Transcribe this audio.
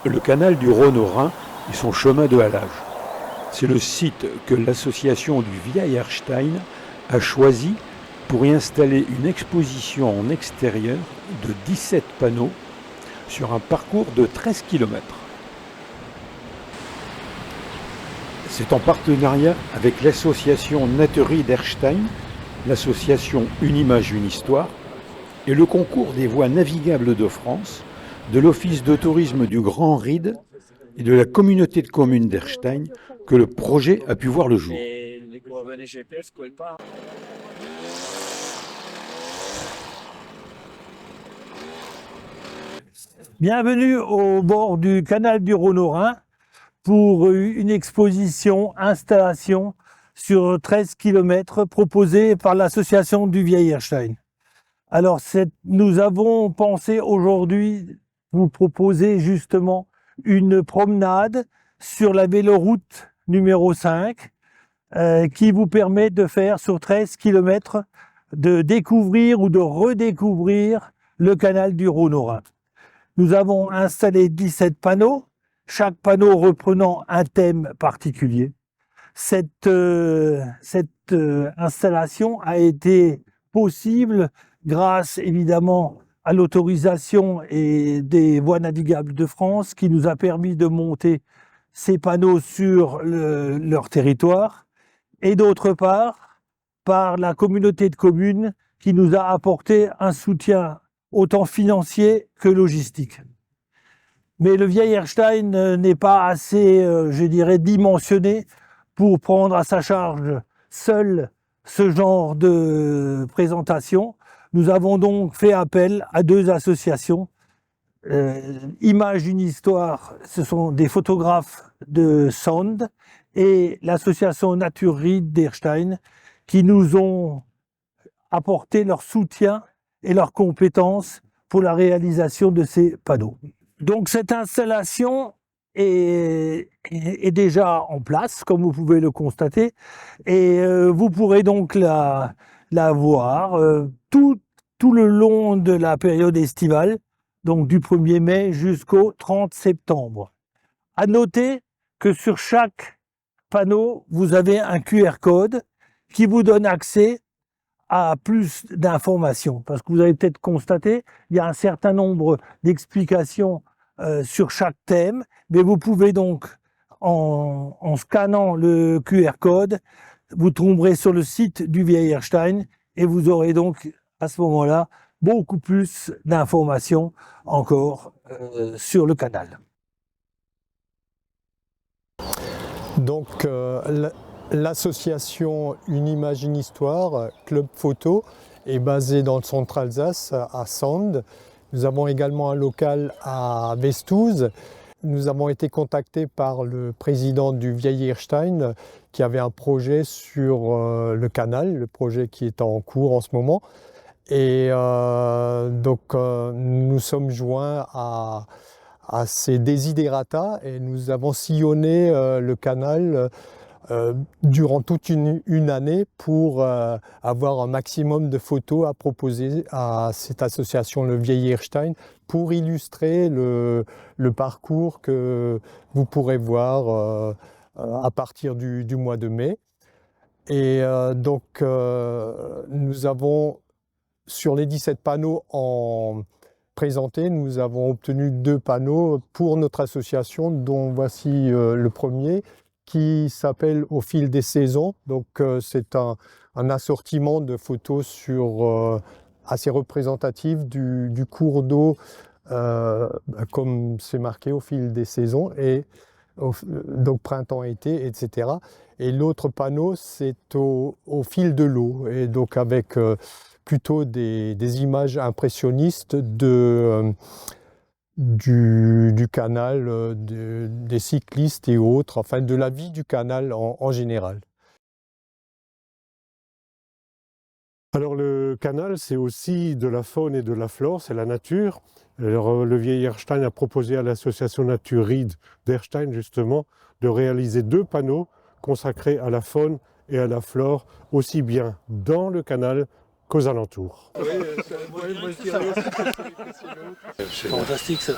le canal du Rhône au Rhin et son chemin de halage. C'est le site que l'association du Vieil Erstein a choisi pour y installer une exposition en extérieur de 17 panneaux sur un parcours de 13 km. C'est en partenariat avec l'association Naturid Erstein, l'association Une image, une histoire, et le concours des voies navigables de France, de l'Office de tourisme du Grand Ride et de la communauté de communes d'Erstein que le projet a pu voir le jour. Bienvenue au bord du canal du Rhône au Rhin pour une exposition installation sur 13 km proposée par l'association du Vieil Erstein. Alors nous avons pensé aujourd'hui vous proposer justement une promenade sur la véloroute numéro 5 qui vous permet de faire sur 13 km de découvrir ou de redécouvrir le canal du Rhône au Rhin. Nous avons installé 17 panneaux, chaque panneau reprenant un thème particulier. Cette installation a été possible grâce évidemment à l'autorisation et des voies navigables de France qui nous a permis de monter ces panneaux sur leur territoire et d'autre part par la communauté de communes qui nous a apporté un soutien autant financier que logistique. Mais le Vieil Erstein n'est pas assez, je dirais, dimensionné pour prendre à sa charge seul ce genre de présentation. Nous avons donc fait appel à deux associations. Image une histoire, ce sont des photographes de Sand et l'association Naturid d'Erstein qui nous ont apporté leur soutien et leurs compétences pour la réalisation de ces panneaux. Donc cette installation est déjà en place, comme vous pouvez le constater, et vous pourrez donc la voir tout le long de la période estivale, donc du 1er mai jusqu'au 30 septembre. À noter que sur chaque panneau, vous avez un QR code qui vous donne accès à plus d'informations, parce que vous avez peut-être constaté, il y a un certain nombre d'explications sur chaque thème, mais vous pouvez donc, en scannant le QR code, vous tomberez sur le site du Vieil Erstein et vous aurez donc à ce moment-là beaucoup plus d'informations encore sur le canal. Donc l'association Une image, une histoire, Club Photo, est basée dans le centre Alsace, à Sand. Nous avons également un local à Vestouze. Nous avons été contactés par le président du Vieil Erstein qui avait un projet sur le canal, le projet qui est en cours en ce moment. Et nous sommes joints à ces desiderata et nous avons sillonné le canal durant toute une année pour avoir un maximum de photos à proposer à cette association, le Vieil Erstein, pour illustrer le parcours que vous pourrez voir à partir du mois de mai. Et nous avons, sur les 17 panneaux présentés, nous avons obtenu 2 panneaux pour notre association, dont voici le premier, qui s'appelle Au fil des saisons. Donc c'est un assortiment de photos assez représentatif du cours d'eau, comme c'est marqué au fil des saisons, et donc printemps-été, etc. Et l'autre panneau, c'est au fil de l'eau, et donc avec plutôt des images impressionnistes du canal, des cyclistes et autres, enfin de la vie du canal en général. Alors le canal, c'est aussi de la faune et de la flore, c'est la nature. Alors, le Vieil Erstein a proposé à l'association Naturid d'Erstein justement de réaliser 2 panneaux consacrés à la faune et à la flore, aussi bien dans le canal qu'aux alentours. C'est fantastique ça.